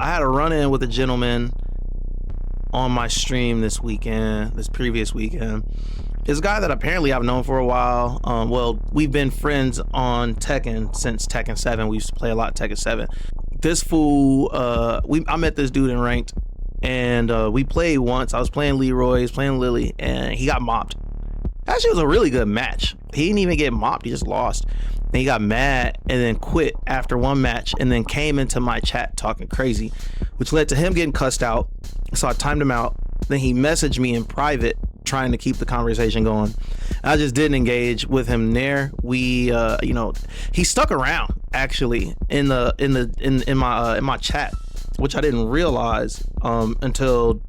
I had a run-in with a gentleman on my stream this previous weekend. This guy that apparently I've known for a while. Well, we've been friends on Tekken since Tekken 7. We used to play a lot Tekken 7. This fool, I met this dude in ranked, and we played once. I was playing Leroy, he was playing Lily, and he got mopped. Actually, it was a really good match. He didn't even get mopped, he just lost. And he got mad and then quit after one match, and then came into my chat talking crazy, which led to him getting cussed out. So I timed him out. Then he messaged me in private trying to keep the conversation going. I just didn't engage with him there. We he stuck around actually in my chat, which I didn't realize until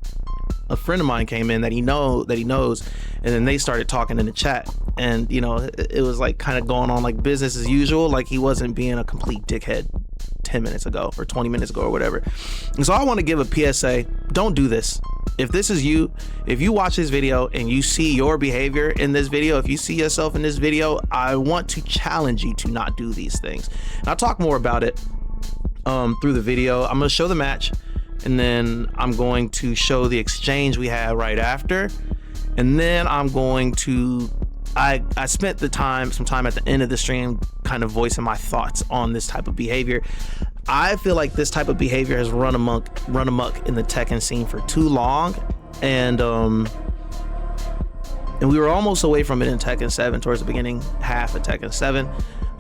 a friend of mine came in that he knows, and then they started talking in the chat, and it was like kind of going on like business as usual, like he wasn't being a complete dickhead 10 minutes ago or 20 minutes ago or whatever. And so I want to give a PSA: don't do this. If this is you, if you watch this video and you see your behavior in this video, if you see yourself in this video, I want to challenge you to not do these things. And I'll talk more about it through the video. I'm going to show the match, and then I'm going to show the exchange we had right after, and then I'm going to I spent some time at the end of the stream kind of voicing my thoughts on this type of behavior. I feel like this type of behavior has run amok in the Tekken scene for too long, and we were almost away from it in Tekken 7 towards the beginning half of Tekken 7,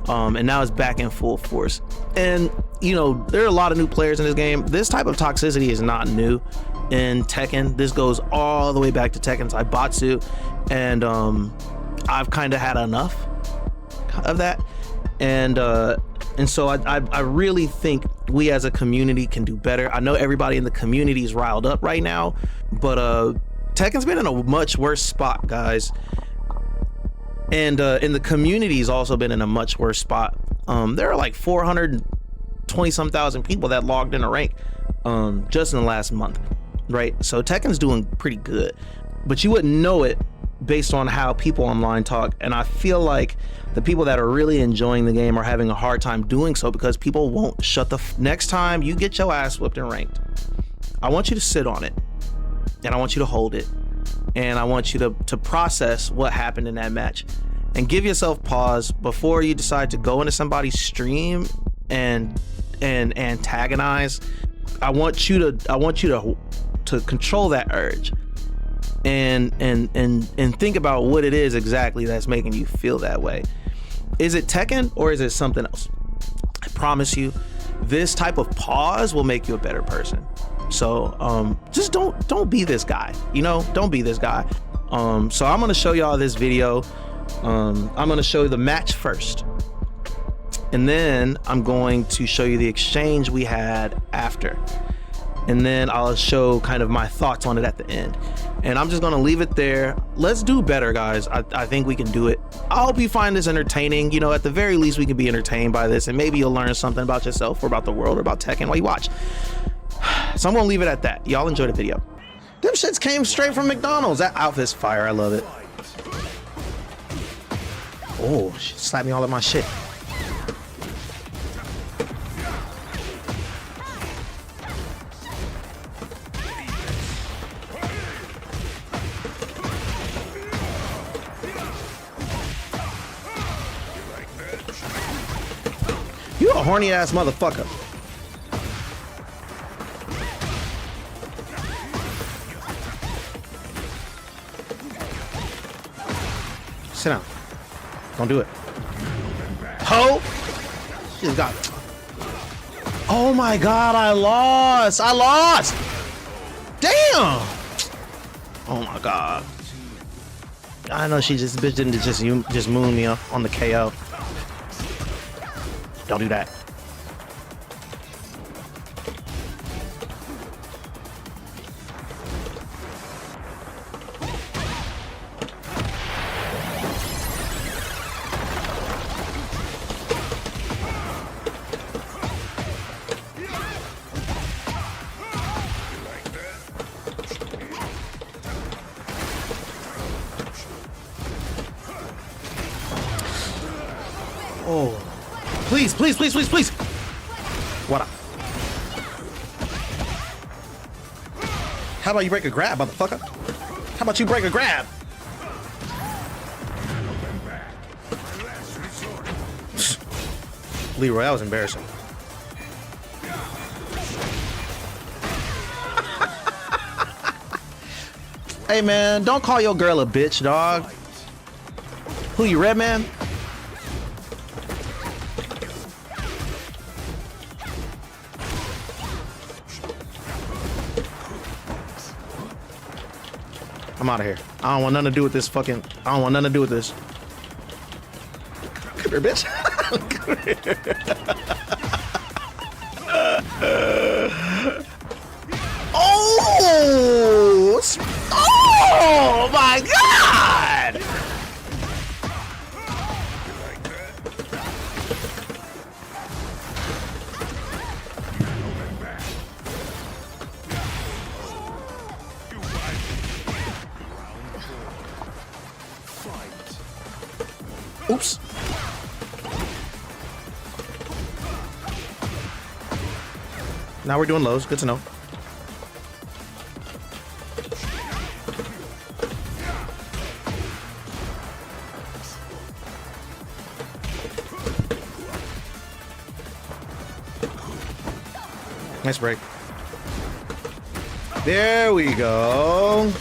and now it's back in full force. And there are a lot of new players in this game. This type of toxicity is not new in Tekken. This goes all the way back to Tekken Zaibatsu, and I've kind of had enough of that, and so I really think we as a community can do better. I know everybody in the community is riled up right now, but Tekken's been in a much worse spot, guys, and the community's also been in a much worse spot. There are like 420 some thousand people that logged in a rank just in the last month, right? So Tekken's doing pretty good, but you wouldn't know it based on how people online talk. And I feel like the people that are really enjoying the game are having a hard time doing so because people won't shut the next time you get your ass whipped and ranked, I want you to sit on it, and I want you to hold it, and I want you to process what happened in that match, and give yourself pause before you decide to go into somebody's stream and antagonize. I want you to control that urge and think about what it is exactly that's making you feel that way. Is it Tekken or is it something else? I promise you, this type of pause will make you a better person. So just don't be this guy, don't be this guy. So I'm gonna show y'all this video. I'm gonna show you the match first, and then I'm going to show you the exchange we had after, and then I'll show kind of my thoughts on it at the end. And I'm just gonna leave it there. Let's do better, guys. I think we can do it. I hope you find this entertaining. At the very least, we can be entertained by this, and maybe you'll learn something about yourself or about the world or about Tekken while you watch. So I'm gonna leave it at that. Y'all enjoy the video. Them shits came straight from McDonald's. That outfit's fire. I love it. Oh, she slapped me all of my shit. You a horny ass motherfucker. Sit down. Don't do it. Ho! She just got. Oh my god, I lost! I lost! Damn! Oh my god. I know this bitch didn't just moon me on the KO. Don't do that. Oh, please, please, please, please, please. What up? How about you break a grab, motherfucker? How about you break a grab? Leroy, that was embarrassing. Hey man, don't call your girl a bitch, dog. Who you, Red Man? I'm out of here. I don't want nothing to do with this fucking. I don't want nothing to do with this. Come here, bitch. Come here. Oh! Oh my God! Oops. Now we're doing lows. Good to know. Nice break. There we go.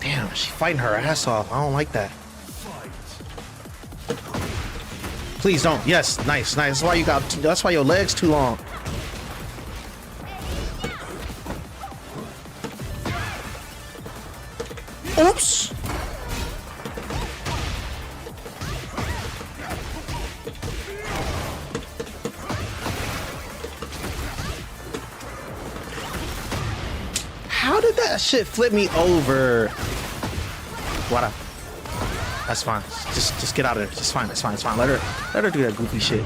Damn, she's fighting her ass off. I don't like that. Please don't. Yes, nice, nice. That's why you got. That's why your leg's too long. Oops. How did that shit flip me over? What up? That's fine. Just get out of there. It's fine. It's fine. It's fine. Let her do that goofy shit.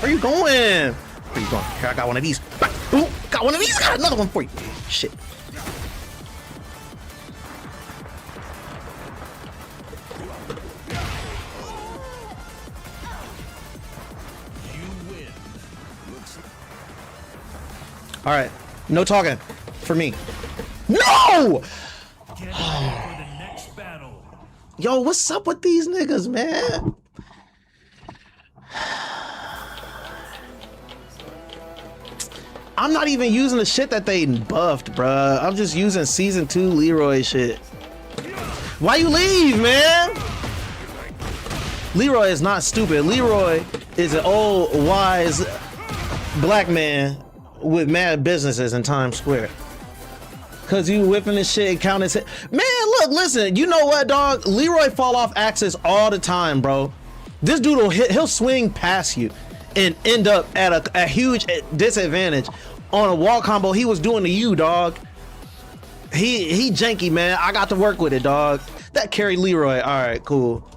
Where you going? Where you going? Here, I got one of these. Ooh, got one of these. Got another one for you. Shit. All right, no talking for me. No! Yo, what's up with these niggas, man? I'm not even using the shit that they buffed, bruh. I'm just using season 2 Leroy shit. Why you leave, man? Leroy is not stupid. Leroy is an old, wise black man with mad businesses in Times Square. Cause you whipping this shit and counting shit. Man, look, listen, you know what, dog? Leroy fall off axis all the time, bro. This dude will he'll swing past you and end up at a huge disadvantage on a wall combo he was doing to you, dog. He janky, man. I got to work with it, dog. That carry Leroy. All right, cool.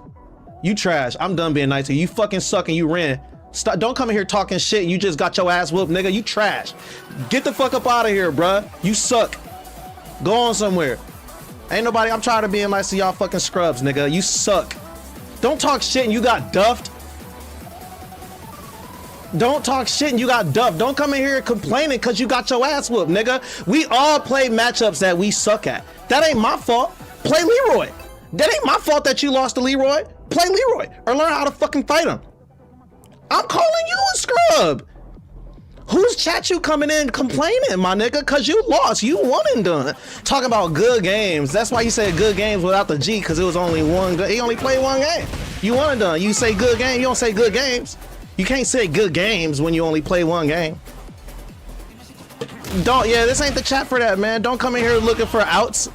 You trash. I'm done being nice to you. You fucking suck and you ran. Stop, don't come in here talking shit. You just got your ass whooped, nigga. You trash. Get the fuck up out of here, bruh. You suck. Go on somewhere. Ain't nobody. I'm tired of being nice to y'all fucking scrubs, nigga. You suck. Don't talk shit and you got duffed. Don't talk shit and you got duffed. Don't come in here complaining because you got your ass whooped, nigga. We all play matchups that we suck at. That ain't my fault. Play Leroy. That ain't my fault that you lost to Leroy. Play Leroy or learn how to fucking fight him. I'm calling you a scrub. Whose chat you coming in complaining, my nigga? Cause you lost. You won and done. Talking about good games. That's why you say good games without the G, cause it was only one. He only played one game. You won and done. You say good game. You don't say good games. You can't say good games when you only play one game. Yeah, this ain't the chat for that, man. Don't come in here looking for outs.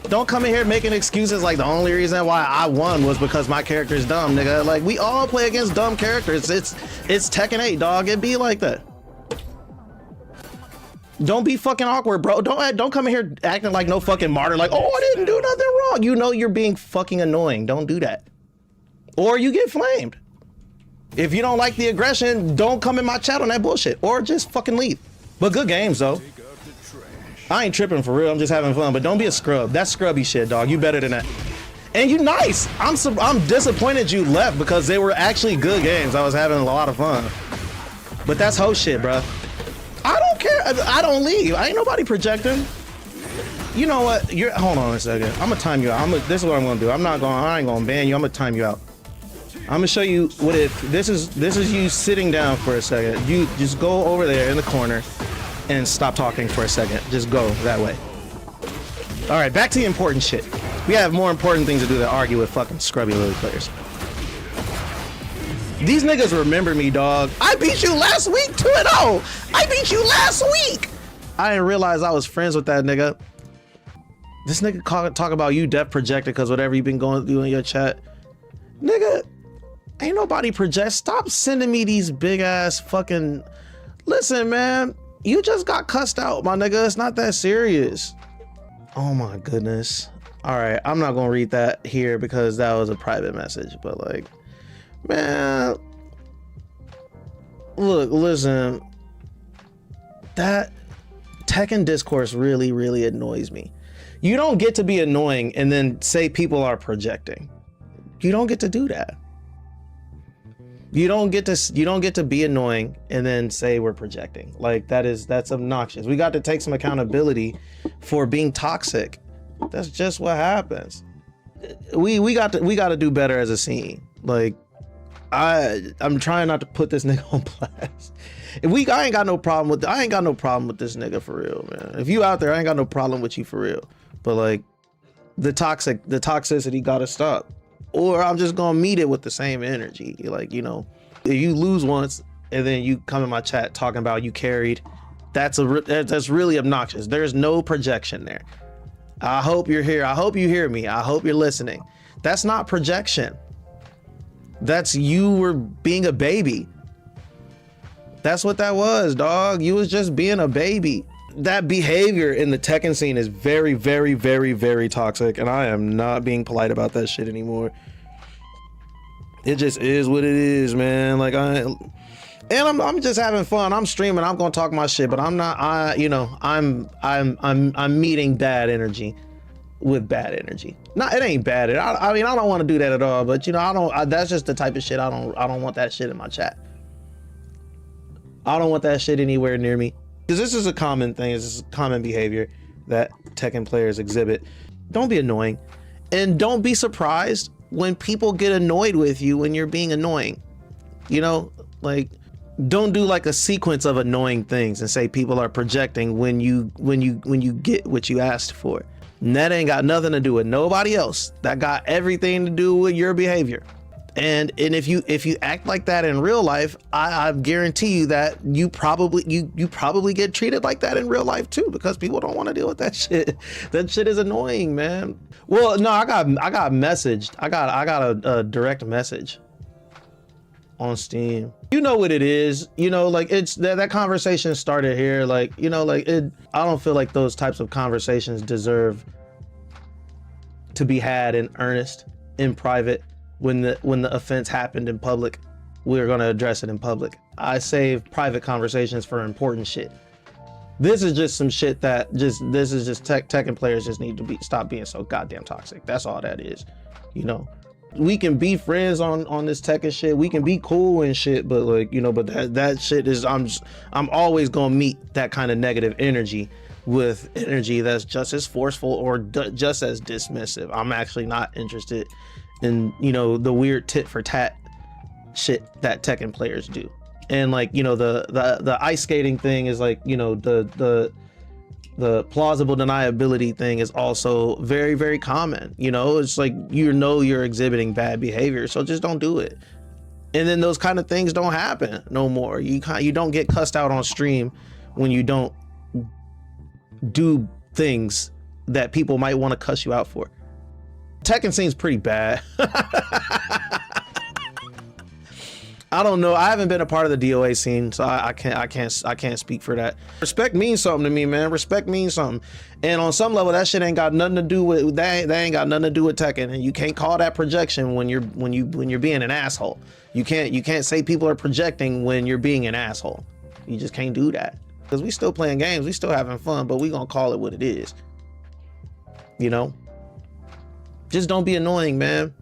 Don't come in here making excuses like the only reason why I won was because my character is dumb, nigga. Like, we all play against dumb characters. It's Tekken 8, dog. It be like that. Don't be fucking awkward, bro. Don't come in here acting like no fucking martyr, like, oh, I didn't do nothing wrong. You know you're being fucking annoying. Don't do that. Or you get flamed. If you don't like the aggression, don't come in my chat on that bullshit. Or just fucking leave. But good games, though. I ain't tripping for real. I'm just having fun. But don't be a scrub. That's scrubby shit, dog. You better than that. And you nice. I'm disappointed you left because they were actually good games. I was having a lot of fun. But that's hoe shit, bro. I don't care. I don't leave. I ain't nobody projecting. You know what? Hold on a second. I'm gonna time you out. This is what I'm gonna do. I ain't gonna ban you. I'm gonna time you out. I'm gonna show you what this is you sitting down for a second. You just go over there in the corner and stop talking for a second. Just go that way. All right, back to the important shit. We have more important things to do than argue with fucking scrubby little players. These niggas remember me, dog. I beat you last week 2-0. I beat you last week. I didn't realize I was friends with that nigga. This nigga talk about you def projected because whatever you've been going through in your chat. Nigga, ain't nobody project. Stop sending me these big ass fucking... Listen, man. You just got cussed out, my nigga. It's not that serious. Oh my goodness. All right, I'm not gonna read that here because that was a private message, but like, man, look, listen, that Tekken discourse really, really annoys me. You don't get to be annoying and then say people are projecting. You don't get to do that. You don't get to be annoying and then say we're projecting. Like that's obnoxious. We got to take some accountability for being toxic. That's just what happens. We got to do better as a scene. Like I'm trying not to put this nigga on blast. I ain't got no problem with this nigga for real, man. If you out there, I ain't got no problem with you for real. But like the toxicity gotta stop. Or I'm just gonna meet it with the same energy. Like, you know, if you lose once and then you come in my chat talking about you carried, that's really obnoxious. There's no projection there. I hope you're here. I hope you hear me. I hope you're listening. That's not projection. That's you were being a baby. That's what that was, dog. You was just being a baby. That behavior in the Tekken scene is very, very, very, very toxic, and I am not being polite about that shit anymore. It just is what it is, man. Like I'm just having fun. I'm streaming. I'm gonna talk my shit, but I'm not. I'm meeting bad energy with bad energy. It ain't bad. I mean, I don't want to do that at all. But you know, that's just the type of shit I don't want that shit in my chat. I don't want that shit anywhere near me. Because this is a common thing. This is common behavior that Tekken players exhibit. Don't be annoying, and don't be surprised when people get annoyed with you when you're being annoying. You know, like, don't do like a sequence of annoying things and say people are projecting when you get what you asked for. And that ain't got nothing to do with nobody else. That got everything to do with your behavior. And if you act like that in real life, I guarantee you that you probably get treated like that in real life too, because people don't want to deal with that shit. That shit is annoying, man. Well, no, I got messaged. I got a direct message on Steam. You know what it is. You know, like it's that conversation started here. Like, you know, like I don't feel like those types of conversations deserve to be had in earnest, in private. When the offense happened in public, we're gonna address it in public. I save private conversations for important shit. This is just some shit that Tekken players just need to stop being so goddamn toxic. That's all that is. You know, we can be friends on this Tekken shit. We can be cool and shit, but like, you know, but that shit is, I'm always gonna meet that kind of negative energy with energy that's just as forceful or just as dismissive. I'm actually not interested in, you know, the weird tit for tat shit that Tekken players do. And like, you know, the ice skating thing is like, you know, the plausible deniability thing is also very, very common. You know, it's like, you know, you're exhibiting bad behavior, so just don't do it. And then those kind of things don't happen no more. You don't get cussed out on stream when you don't do things that people might want to cuss you out for. Tekken seems pretty bad. I don't know. I haven't been a part of the DOA scene, so I can't speak for that. Respect means something to me, man. Respect means something, and on some level, that shit ain't got nothing to do with that. That ain't got nothing to do with Tekken, and you can't call that projection when you're being an asshole. You can't say people are projecting when you're being an asshole. You just can't do that, because we still playing games, we still having fun, but we gonna call it what it is. You know, just don't be annoying, man.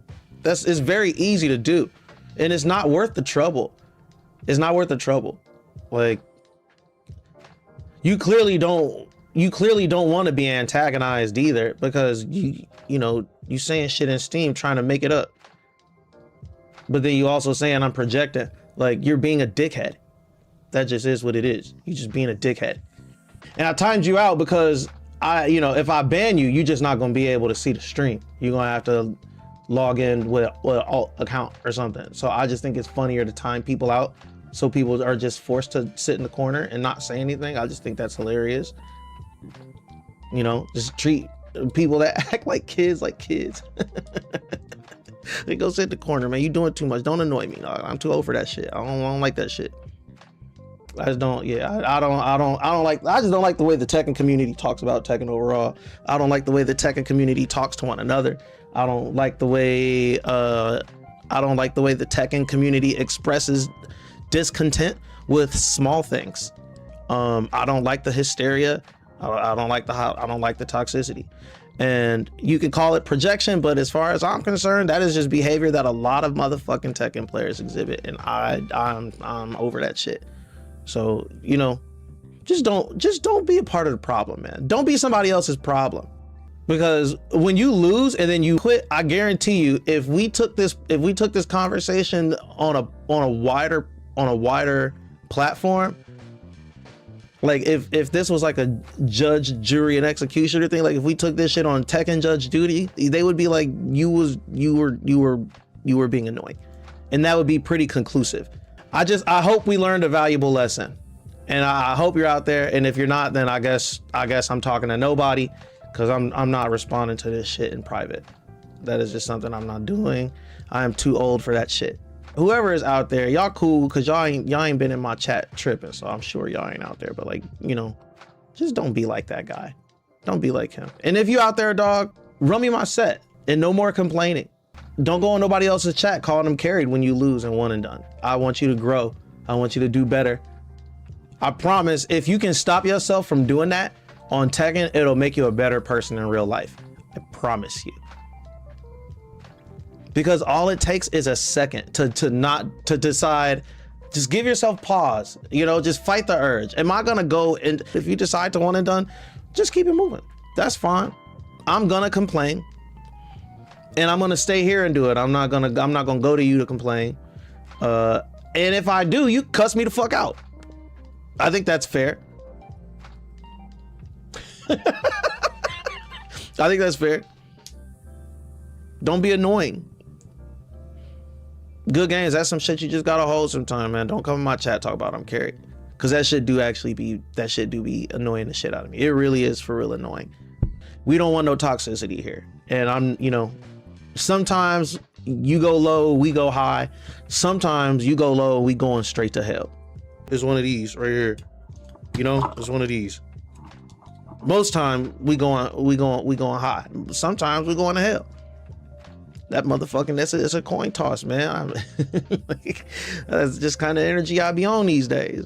It's very easy to do. And it's not worth the trouble. It's not worth the trouble. Like, you clearly don't want to be antagonized either, because you saying shit in Steam trying to make it up. But then you also saying I'm projecting. Like, you're being a dickhead. That just is what it is. You just being a dickhead. And I timed you out because if I ban you, you're just not gonna be able to see the stream. You're gonna have to log in with an alt account or something. So I just think it's funnier to time people out, so people are just forced to sit in the corner and not say anything. I just think that's hilarious. Just treat people that act like kids. They go sit in the corner, man. You doing too much. Don't annoy me. No, I'm too old for that shit. I don't like that shit. I just don't. Yeah, I just don't like the way the Tekken community talks about Tekken overall. I don't like the way the Tekken community talks to one another. I don't like the way the Tekken community expresses discontent with small things. I don't like the hysteria. I don't like the toxicity. And you can call it projection, but as far as I'm concerned, that is just behavior that a lot of motherfucking Tekken players exhibit, and I'm over that shit. So, just don't be a part of the problem, man. Don't be somebody else's problem. Because when you lose and then you quit, I guarantee you, if we took this conversation on a wider platform, like if this was like a judge, jury, and executioner thing, like if we took this shit on Tekken Judge Duty, they would be like, you were being annoying, and that would be pretty conclusive. I hope we learned a valuable lesson, and I hope you're out there. And if you're not, then I guess I'm talking to nobody. Because I'm not responding to this shit in private. That is just something I'm not doing. I am too old for that shit. Whoever is out there, y'all cool, because y'all ain't been in my chat tripping, so I'm sure y'all ain't out there. But just don't be like that guy. Don't be like him. And if you out there, dog, run me my set, and no more complaining. Don't go on nobody else's chat calling them carried when you lose and one and done. I want you to grow. I want you to do better. I promise, if you can stop yourself from doing that on Tekken, it'll make you a better person in real life. I promise you. Because all it takes is a second to decide. Just give yourself pause. Just fight the urge. Am I gonna go, and if you decide to one and done, just keep it moving. That's fine. I'm gonna complain, and I'm gonna stay here and do it. I'm not gonna go to you to complain. And if I do, you cuss me the fuck out. I think that's fair. I think that's fair. Don't be annoying. Good games, that's some shit you just gotta hold sometime, man. Don't come in my chat talk about I'm carried, because that shit do be annoying the shit out of me. It really is for real annoying. We don't want no toxicity here. And sometimes you go low, we go high. Sometimes you go low, we going straight to hell. There's one of these right here. There's one of these. Most time we going high. Sometimes we going to hell. That motherfucking, it's a coin toss, man. That's just kind of energy I be on these days.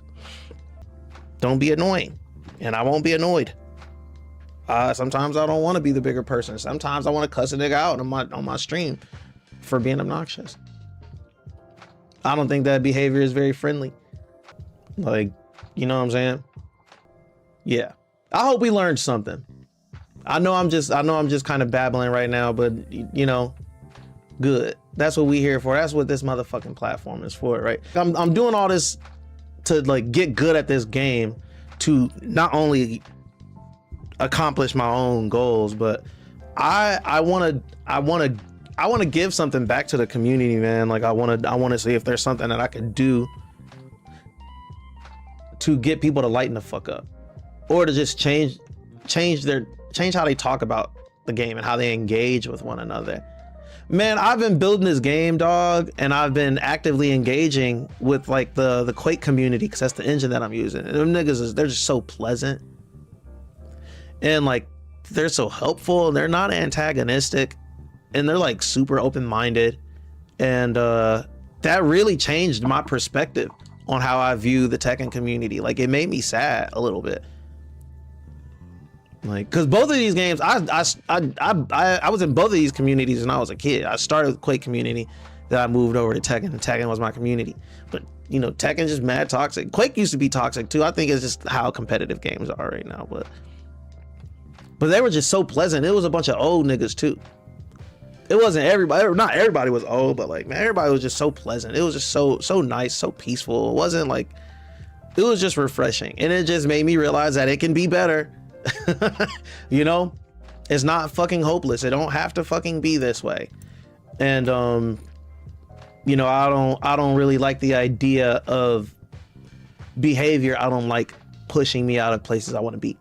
Don't be annoying, and I won't be annoyed. Sometimes I don't want to be the bigger person. Sometimes I want to cuss a nigga out on my stream for being obnoxious. I don't think that behavior is very friendly. Like, you know what I'm saying? Yeah. I hope we learned something. I know I'm just kind of babbling right now, but good. That's what we here for. That's what this motherfucking platform is for, right? I'm doing all this to get good at this game, to not only accomplish my own goals, but I want to give something back to the community, man. Like I want to see if there's something that I could do to get people to lighten the fuck up, or to just change how they talk about the game and how they engage with one another. Man, I've been building this game, dog, and I've been actively engaging with like the Quake community because that's the engine that I'm using. And them niggas they're just so pleasant, and like they're so helpful, and they're not antagonistic, and they're like super open-minded, and that really changed my perspective on how I view the Tekken community. Like it made me sad a little bit. Like, cause both of these games, I was in both of these communities when I was a kid. I started with Quake community, then I moved over to Tekken, and Tekken was my community. But you know, Tekken's just mad toxic. Quake used to be toxic too. I think it's just how competitive games are right now. But they were just so pleasant. It was a bunch of old niggas too. It wasn't everybody. Not everybody was old, but like man, everybody was just so pleasant. It was just so nice, so peaceful. It wasn't like, it was just refreshing, and it just made me realize that it can be better. You know, it's not fucking hopeless. It don't have to fucking be this way. And you know, I don't really like the idea of behavior I don't like pushing me out of places I want to be.